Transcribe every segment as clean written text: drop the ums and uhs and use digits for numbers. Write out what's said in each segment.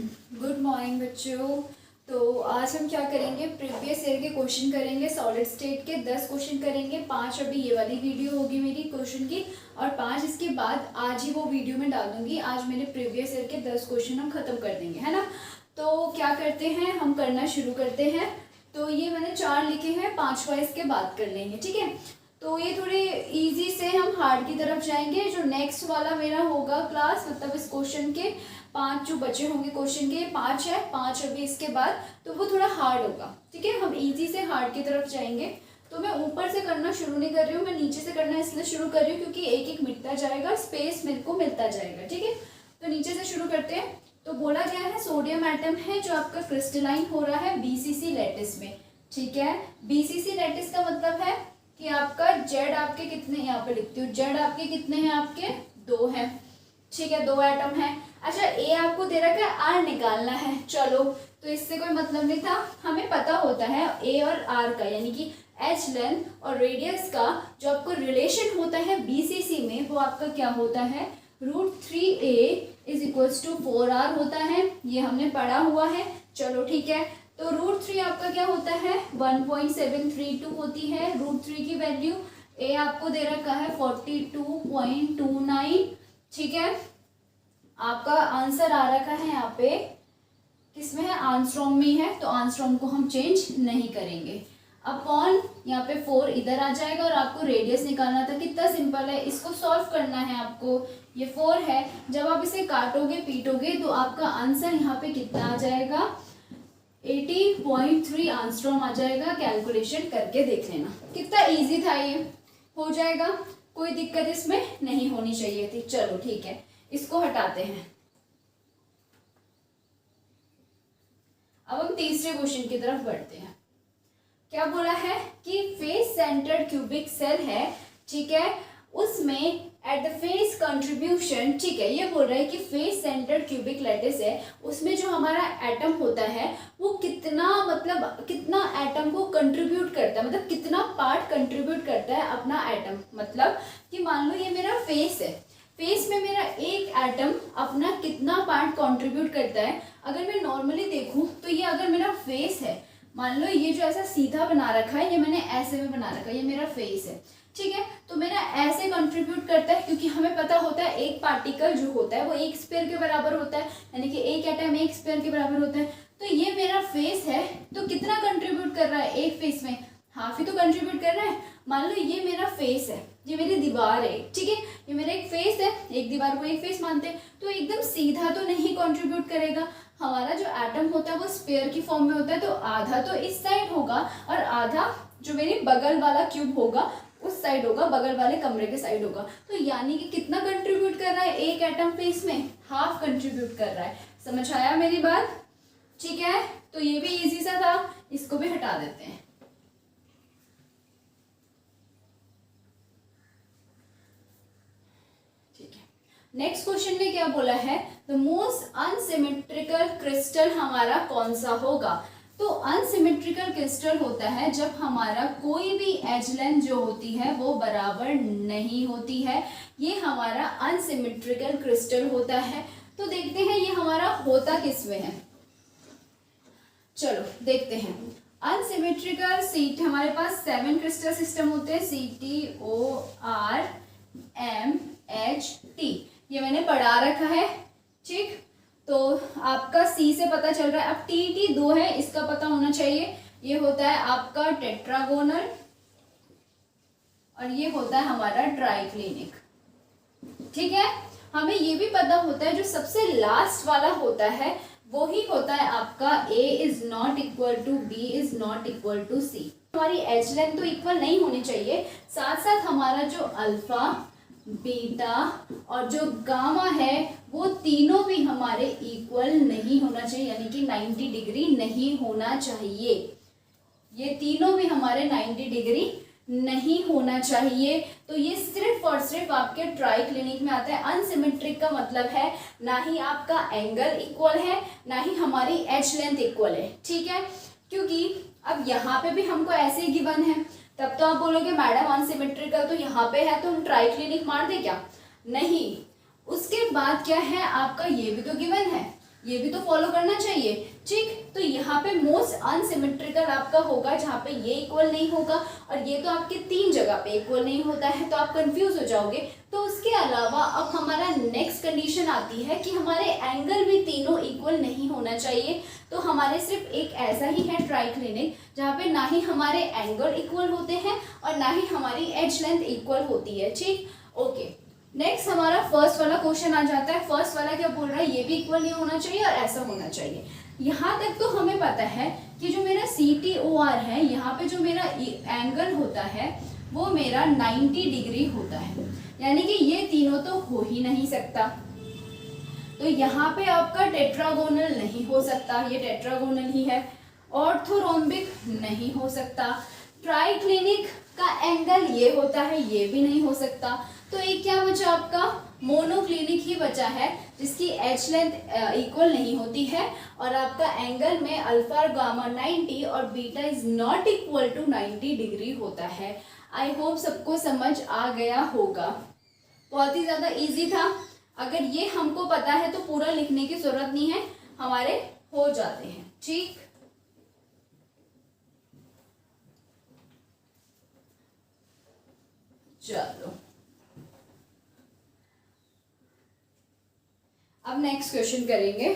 Good morning बच्चों। तो आज हम क्या करेंगे, प्रीवियस ईयर के क्वेश्चन करेंगे। सॉलिड स्टेट के 10 क्वेश्चन करेंगे। 5 अभी ये वाली वीडियो होगी मेरी क्वेश्चन की, और 5 इसके बाद आज ही वो वीडियो में डाल दूंगी। आज मेरे प्रीवियस ईयर के 10 क्वेश्चन हम खत्म कर देंगे, है ना। तो क्या करते हैं, हम करना शुरू करते हैं। तो ये मैंने 4 लिखे हैं, 5 इसके बाद कर लेंगे, ठीक है। तो ये थोड़े इजी से हम हार्ड की तरफ जाएंगे। जो नेक्स्ट वाला मेरा होगा क्लास, मतलब इस क्वेश्चन के 5 जो बचे होंगे, क्वेश्चन के 5 है, 5 अभी इसके बाद, तो वो थोड़ा हार्ड होगा, ठीक है। हम इजी से हार्ड की तरफ जाएंगे। तो मैं ऊपर से करना शुरू नहीं कर रही हूँ, मैं नीचे से करना इसलिए शुरू कर रही हूँ क्योंकि एक एक मिटता जाएगा, स्पेस मेरे को मिलता जाएगा, ठीक है। तो नीचे से शुरू करते हैं। तो बोला गया है सोडियम एटम है जो आपका क्रिस्टलाइन हो रहा है बीसीसी लैटिस में, ठीक है। बीसीसी लैटिस का मतलब है कि आपका जेड आपके कितने, यहाँ पे लिखती हूँ, जेड आपके कितने हैं, आपके 2 हैं, ठीक है, 2 एटम है। अच्छा, ए आपको दे रखा है, आर निकालना है। चलो, तो इससे कोई मतलब नहीं था, हमें पता होता है ए और आर का, यानी कि एच लेंथ और रेडियस का जो आपको रिलेशन होता है बीसीसी में, वो आपका क्या होता है, √3a = 4r होता है। ये हमने पढ़ा हुआ है, चलो ठीक है। तो √3 आपका क्या होता है, 1.732 होती है √3 की वैल्यू। ए आपको दे रखा है 42.29, ठीक है। आपका आंसर आ रखा है यहाँ पे, किसमें है, आर्मस्ट्रॉन्ग में है, तो आर्मस्ट्रॉन्ग को हम चेंज नहीं करेंगे। अपॉन यहाँ पे 4 इधर आ जाएगा, और आपको रेडियस निकालना था। कितना सिंपल है, इसको सॉल्व करना है आपको। ये 4 है, जब आप इसे काटोगे पीटोगे तो आपका आंसर यहाँ पे कितना आ जाएगा, 80.3 आर्मस्ट्रॉन्ग आ जाएगा। कैलकुलेशन करके देख लेना, कितना इजी था, ये हो जाएगा, कोई दिक्कत इसमें नहीं होनी चाहिए थी। चलो ठीक है, इसको हटाते हैं। अब हम तीसरे क्वेश्चन की तरफ बढ़ते हैं। क्या बोला है कि फेस सेंटर्ड क्यूबिक सेल है, ठीक है, उसमें एट द फेस कंट्रीब्यूशन, ठीक है, ये बोल रहा है कि फेस सेंटर्ड क्यूबिक लैटिस है, उसमें जो हमारा एटम होता है वो कितना, मतलब कितना एटम को कंट्रीब्यूट करता है, मतलब कितना पार्ट कंट्रीब्यूट करता है अपना एटम। मतलब कि मान लो ये मेरा फेस है, फेस में मेरा एक एटम अपना कितना पार्ट कंट्रीब्यूट करता है। अगर मैं नॉर्मली देखूं तो ये अगर मेरा फेस है, मान लो ये जो ऐसा सीधा बना रखा है, ये मैंने ऐसे में बना रखा है, ये मेरा फेस है, ठीक है। तो मेरा ऐसे कंट्रीब्यूट करता है, क्योंकि हमें पता होता है एक पार्टिकल जो होता है वो एक स्फीयर के बराबर होता है, यानी कि एक एटम एक स्फीयर के बराबर होता है। तो ये मेरा फेस है, तो कितना कंट्रीब्यूट कर रहा है एक फेस में, हाफ ही तो कंट्रीब्यूट कर रहा है। मान लो ये मेरा फेस है, ये मेरी दीवार है, ठीक है, ये मेरा एक फेस है, एक दीवार को एक फेस मानते हैं, तो एकदम सीधा तो नहीं कंट्रीब्यूट करेगा। हमारा जो एटम होता है वो स्फीयर की फॉर्म में होता है, तो आधा तो इस साइड होगा और आधा जो मेरी बगल वाला क्यूब होगा उस साइड होगा, बगल वाले कमरे के साइड होगा। तो यानी कि कितना कंट्रीब्यूट कर रहा है एक एटम फेस में, हाफ कंट्रीब्यूट कर रहा है। समझ आया मेरी बात, ठीक है। तो ये भी इजी सा था, इसको भी हटा देते हैं। नेक्स्ट क्वेश्चन में क्या बोला है, द मोस्ट अनसिमेट्रिकल क्रिस्टल हमारा कौन सा होगा। तो अनसिमेट्रिकल क्रिस्टल होता है जब हमारा कोई भी एज लेंथ जो होती है वो बराबर नहीं होती है, ये हमारा अनसिमेट्रिकल क्रिस्टल होता है। तो देखते हैं ये हमारा होता किस में है, चलो देखते हैं। अनसिमेट्रिकल सीट, हमारे पास 7 क्रिस्टल सिस्टम होते हैं, CTORMHT, ये मैंने पढ़ा रखा है, ठीक। तो आपका सी से पता चल रहा है। अब TT 2 है, इसका पता होना चाहिए। ये होता है आपका टेट्रागोनल और ये होता है हमारा ट्राइक्लिनिक, ठीक है। हमें ये भी पता होता है जो सबसे लास्ट वाला होता है वो ही होता है आपका A ≠ B ≠ C। हमारी एच लेंथ तो इक्वल नहीं होनी चाहिए, साथ साथ हमारा जो अल्फा, बीटा और जो गामा है वो तीनों भी हमारे इक्वल नहीं होना चाहिए, यानी कि 90 डिग्री नहीं होना चाहिए। ये तीनों भी हमारे 90 डिग्री नहीं होना चाहिए। तो ये सिर्फ और सिर्फ आपके ट्राइक्लिनिक में आता है। अनसिमेट्रिक का मतलब है ना ही आपका एंगल इक्वल है, ना ही हमारी एच लेंथ इक्वल है, ठीक है। क्योंकि अब यहाँ पे भी हमको ऐसे ही गिवन है, तब तो आप बोलोगे मैडम अनसिमेट्रिकल तो यहाँ पे है तो हम ट्राइक्लिनिक मार दे क्या, नहीं। उसके बाद क्या है आपका, ये भी तो गिवन है, ये भी तो फॉलो करना चाहिए। ठीक, तो यहाँ पे मोस्ट अनसिमेट्रिकल आपका होगा जहाँ पे ये इक्वल नहीं होगा और ये तो आपके 3 जगह पे इक्वल नहीं होता है, तो आप कंफ्यूज हो जाओगे। तो उसके अलावा अब हमारा नेक्स्ट कंडीशन आती है कि हमारे एंगल भी तीनों इक्वल नहीं होना चाहिए। तो हमारे सिर्फ एक ऐसा ही है ट्राइक्लिनिक जहाँ पे ना ही हमारे एंगल इक्वल होते हैं और ना ही हमारी एज लेंथ इक्वल होती है। ठीक, ओके। नेक्स्ट हमारा फर्स्ट वाला क्वेश्चन आ जाता है। फर्स्ट वाला क्या बोल रहा है, ये भी इक्वल नहीं होना चाहिए और ऐसा होना चाहिए। यहाँ तक तो हमें पता है कि जो मेरा CTOR है, यहाँ पे जो मेरा एंगल होता है वो मेरा 90 डिग्री होता है, यानी कि ये तीनों तो हो ही नहीं सकता। तो यहाँ पे आपका टेट्रागोनल नहीं हो सकता, ये टेट्रागोनल ही है। ऑर्थोरोम्बिक नहीं हो सकता। ट्राइक्लिनिक का एंगल ये होता है, ये भी नहीं हो सकता। तो एक क्या बचा आपका, मोनोक्लिनिक ही बचा है जिसकी एच लेंथ इक्वल नहीं होती है और आपका एंगल में अल्फा और गामा 90 और beta is not equal to 90 degree होता है। आई होप सबको समझ आ गया होगा। बहुत ही ज़्यादा इजी था। अगर ये हमको पता है तो पूरा लिखने की जरूरत नहीं है, हमारे हो जाते हैं। ठीक, चलो अब नेक्स्ट क्वेश्चन करेंगे।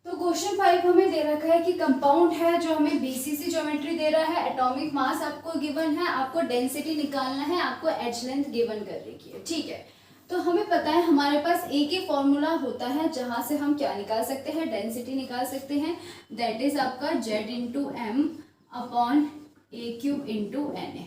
तो क्वेश्चन 5 हमें दे रखा है कि कंपाउंड है जो हमें BCC ज्योमेट्री दे रहा है, एटॉमिक मास आपको गिवन है, आपको डेंसिटी निकालना है, आपको एच लेंथ गिवन कर रखी है। ठीक है, तो हमें पता है हमारे पास एक ही फॉर्मूला होता है जहां से हम क्या निकाल सकते हैं, डेंसिटी निकाल सकते हैं। दैट इज आपका Z into M upon A³ into NA।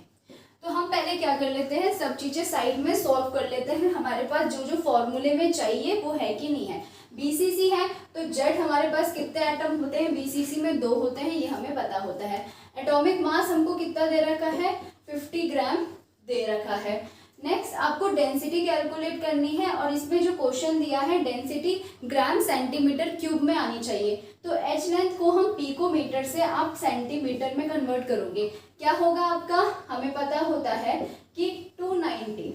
तो हम पहले क्या कर लेते हैं, सब चीजें साइड में सॉल्व कर लेते हैं। हमारे पास जो जो फॉर्मूले में चाहिए वो है कि नहीं है। BCC है तो Z हमारे पास कितने एटम होते हैं, BCC में 2 होते हैं, ये हमें पता होता है। एटॉमिक मास हमको कितना दे रखा है, 50 ग्राम दे रखा है। नेक्स्ट आपको डेंसिटी कैलकुलेट करनी है और इसमें जो क्वेश्चन दिया है डेंसिटी ग्राम सेंटीमीटर क्यूब में आनी चाहिए। तो एच लेंथ को हम पिकोमीटर से आप सेंटीमीटर में कन्वर्ट करोगे, क्या होगा आपका, हमें पता होता है कि 290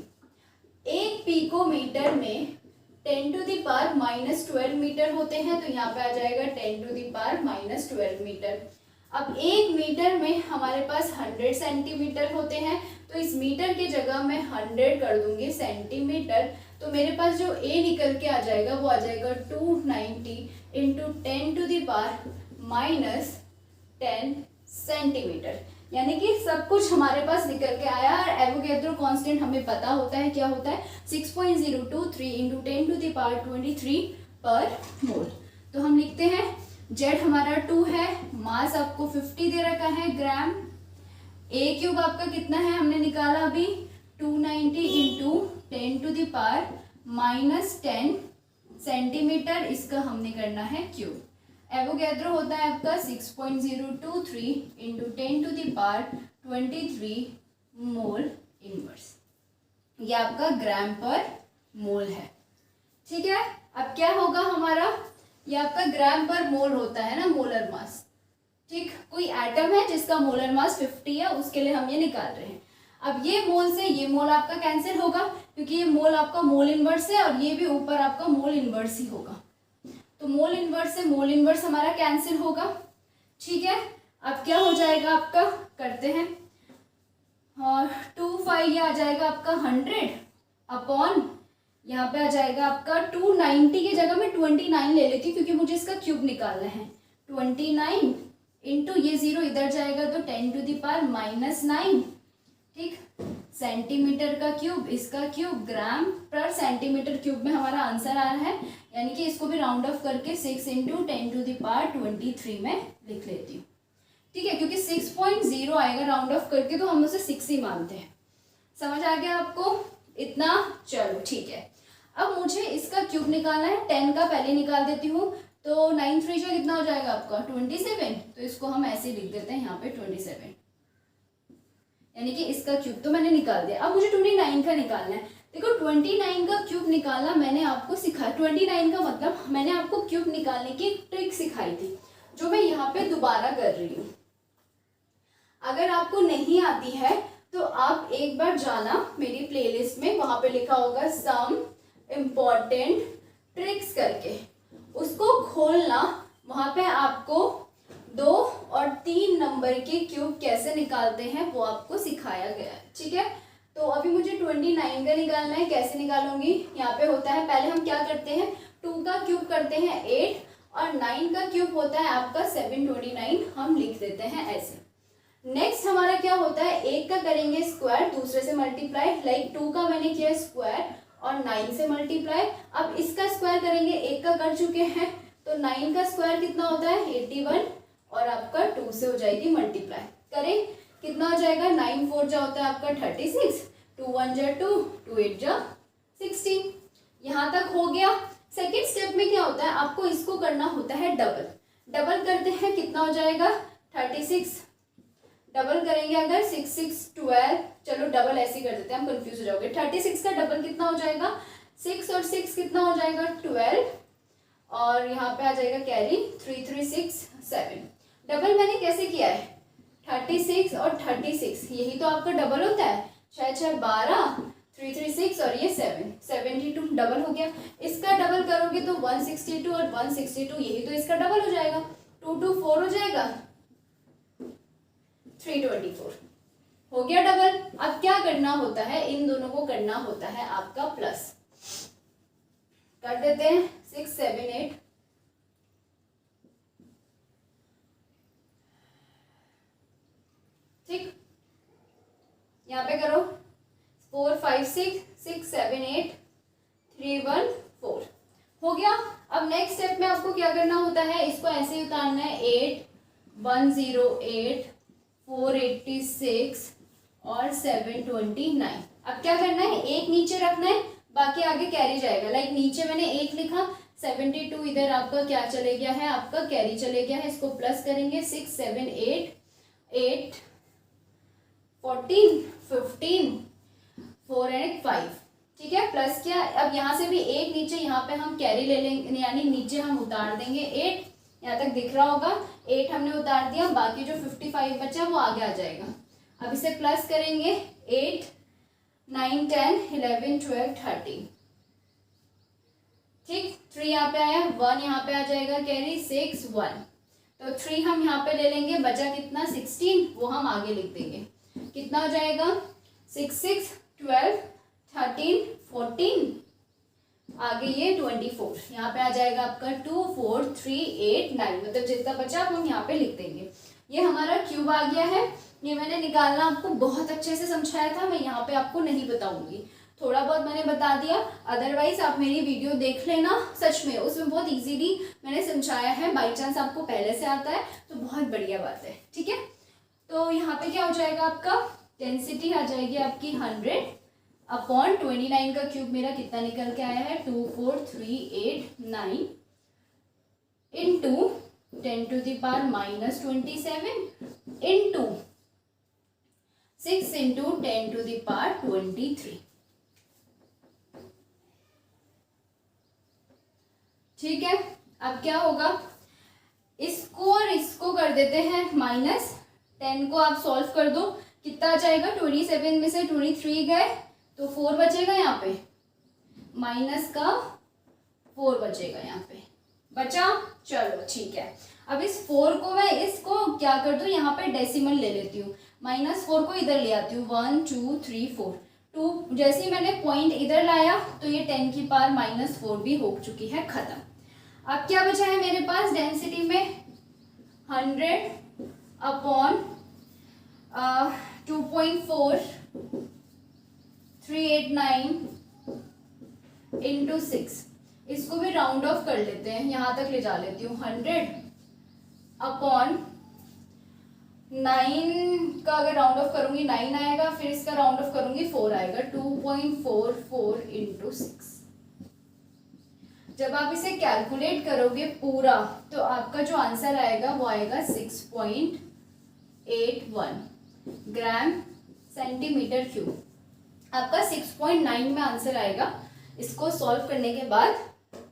एक पिकोमीटर में 10⁻⁻12 मीटर होते हैं। तो यहाँ पे आ जाएगा 10⁻⁻12 मीटर। अब 1 मीटर में हमारे पास 100 सेंटीमीटर होते हैं, तो इस मीटर की जगह मैं 100 कर दूंगी सेंटीमीटर। तो मेरे पास जो A निकल के आ जाएगा वो आ जाएगा 290 इंटू 10⁻⁻10 सेंटीमीटर। यानी कि सब कुछ हमारे पास निकल के आया। और एवोगैड्रो कांस्टेंट हमें पता होता है, क्या होता है 6.023 इंटू 10⁻23 पर मोल। तो हम लिखते हैं Z हमारा 2 है, मास आपको 50 दे रखा है ग्राम, A³ आपका कितना है हमने निकाला अभी 290 इंटू 10⁻⁻10 सेंटीमीटर, इसका हमने करना है क्यूब। एवोगैड्रो होता है आपका 6.023 इंटू 10⁻23 मोल इनवर्स। ये आपका ग्राम पर मोल है। ठीक है, अब क्या होगा हमारा, ये आपका ग्राम पर मोल होता है ना, मोलर मास। ठीक, कोई एटम है जिसका मोलर मास 50 है, उसके लिए हम ये निकाल रहे हैं। अब ये मोल से ये मोल आपका कैंसिल होगा क्योंकि ये मोल आपका मोल इनवर्स है और ये भी ऊपर आपका मोल इनवर्स ही होगा। तो मोल इनवर्स से मोल इनवर्स हमारा कैंसिल होगा। ठीक है, अब क्या हो जाएगा आपका, करते हैं, और 25 ये आ जाएगा आपका 100 अपॉन यहाँ पे आ जाएगा आपका 290 की जगह मैं 29 ले लेती हूँ क्योंकि मुझे इसका क्यूब निकालना है। 29 इंटू ये 0 इधर जाएगा तो 10⁻⁻9। ठीक, सेंटीमीटर का क्यूब, इसका क्यूब, ग्राम पर सेंटीमीटर क्यूब में हमारा आंसर आ रहा है। यानी कि इसको भी राउंड ऑफ करके 6 इंटू 10⁻23 में लिख लेती हूँ। ठीक है, क्योंकि 6.0 आएगा राउंड ऑफ करके तो हम उसे 6 ही मानते हैं। समझ आ गया आपको इतना? चलो ठीक है, अब मुझे इसका क्यूब निकालना है। 10 का पहले निकाल देती हूँ, तो 9 3 कितना हो जाएगा आपका 27। तो इसको हम ऐसे लिख देते हैं यहाँ पे 27, यानी कि इसका क्यूब तो मैंने निकाल दिया। अब मुझे 29 का निकालना है। देखो 29 का क्यूब निकालना मैंने आपको सिखाया। 29 का मतलब मैंने आपको क्यूब निकालने की एक ट्रिक सिखाई थी जो मैं यहाँ पे दोबारा कर रही हूँ। अगर आपको नहीं आती है तो आप एक बार जाना मेरी प्लेलिस्ट में, वहां पे लिखा होगा सम इम्पॉर्टेंट ट्रिक्स करके उसको खोलना। वहाँ पे आपको 2 और 3 नंबर के क्यूब कैसे निकालते हैं वो आपको सिखाया गया है, ठीक है। तो अभी मुझे 29 का निकालना है। कैसे निकालूंगी, यहाँ पे होता है, पहले हम क्या करते हैं, 2 का क्यूब करते हैं 8 और 9 का क्यूब होता है आपका 729, हम लिख देते हैं ऐसे। नेक्स्ट हमारा क्या होता है, 1 का करेंगे स्क्वायर, दूसरे से मल्टीप्लाई, लाइक 2 का मैंने किया स्क्वायर और 9 से मल्टीप्लाई। अब इसका स्क्वायर करेंगे, 1 का कर चुके हैं, तो 9 का स्क्वायर कितना होता है 81 और आपका 2 से हो जाएगी मल्टीप्लाई। करें, कितना हो जाएगा, 9 4 जा होता है आपका 36, 2 1 जा 2, 2 8 जा 16। यहाँ तक हो गया। सेकेंड स्टेप में क्या होता है, आपको इसको करना होता है डबल। डबल करते हैं, कितना हो जाएगा 36, डबल करेंगे अगर 6 6 12, चलो डबल ऐसे ही कर देते हैं, हम कंफ्यूज हो जाओगे। 36 का डबल कितना हो जाएगा 6 और 6 कितना हो जाएगा 12 और यहाँ पे आ जाएगा कैरी 3 3 6 7। डबल मैंने कैसे किया है, 36 और 36, यही तो आपका डबल होता है, 6 6 12, 3 3 6 और ये 7 72, डबल हो गया। इसका डबल करोगे तो 162 और 162, यही तो इसका डबल हो जाएगा, 2 2 4 हो जाएगा 324, हो गया डबल। अब क्या करना होता है, इन दोनों को करना होता है आपका प्लस। कर देते हैं 6 7 8, ठीक, यहाँ पे करो 4 5 6 6 7 8 3 1 4, हो गया। अब नेक्स्ट स्टेप में आपको क्या करना होता है, इसको ऐसे ही उतारना है, 8 108 486 और 729। अब क्या करना है, एक नीचे रखना है, बाकी आगे कैरी जाएगा। लाइक नीचे मैंने 1 लिखा, 72 इधर आपका क्या चले गया है, आपका कैरी चले गया है, इसको प्लस करेंगे 6 7 8 8 14 15 4 and 5, ठीक है, प्लस किया। अब यहाँ से भी 1 नीचे, यहाँ पे हम कैरी ले लेंगे, यानी नीचे हम उतार देंगे 8, यहाँ तक दिख रहा होगा, 8 हमने उतार दिया, बाकी जो 55 बचा वो आगे आ जाएगा। अब इसे प्लस करेंगे 8 9 10 11 12 13, ठीक, 3 यहाँ पे आया, 1 यहाँ पे आ जाएगा कैरी, 6 1, तो 3 हम यहाँ पे ले लेंगे, बचा कितना 16, वो हम आगे लिख देंगे, कितना हो जाएगा 6 6 12 13 14, आगे ये 24, यहाँ पे आ जाएगा आपका 2 4 3 8 9, मतलब जितना बचा हम यहाँ पे लिख देंगे। ये हमारा क्यूब आ गया है। ये मैंने निकालना आपको बहुत अच्छे से समझाया था, मैं यहाँ पे आपको नहीं बताऊंगी, थोड़ा बहुत मैंने बता दिया, अदरवाइज आप मेरी वीडियो देख लेना, सच में उसमें बहुत इजीली मैंने समझाया है। बाई चांस आपको पहले से आता है तो बहुत बढ़िया बात है, ठीक है। तो यहाँ पे क्या हो जाएगा, आपका डेंसिटी आ जाएगी आपकी 100 अपॉन 29 का क्यूब मेरा कितना निकल के आया है 24389 into 10 to the power -27 into 6 into 10 to the power 23, ठीक है। अब क्या होगा, इसको और इसको कर देते हैं -10 को आप सॉल्व कर दो, कितना आ जाएगा, 27 में से 23 गए तो 4 बचेगा, यहाँ पे माइनस का 4 बचेगा, यहाँ पे बचा, चलो ठीक है। अब इस 4 को मैं इसको क्या कर दूं, यहाँ पे डेसिमल ले लेती हूँ, -4 को इधर ले आती हूँ, 1 2 3 4 2, जैसे ही मैंने पॉइंट इधर लाया तो ये 10 की पावर -4 भी हो चुकी है, खत्म। अब क्या बचा है मेरे पास डेंसिटी में 100 अपॉन 2.4389 इंटू 6, इसको भी राउंड ऑफ कर लेते हैं, यहाँ तक ले जा लेती हूँ, 100 अपॉन 9 का अगर राउंड ऑफ करूंगी 9 आएगा, फिर इसका राउंड ऑफ करूंगी 4 आएगा, 2.44 इंटू 6। जब आप इसे कैलकुलेट करोगे पूरा तो आपका जो आंसर आएगा वो आएगा 6.81 ग्राम सेंटीमीटर क्यूब, आपका 6.9 में आंसर आएगा। इसको सॉल्व करने के बाद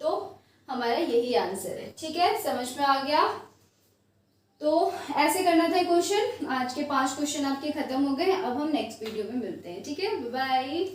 तो हमारा यही आंसर है, ठीक है, समझ में आ गया। तो ऐसे करना था क्वेश्चन। आज के 5 क्वेश्चन आपके खत्म हो गए। अब हम नेक्स्ट वीडियो में मिलते हैं, ठीक है, बाय बाय।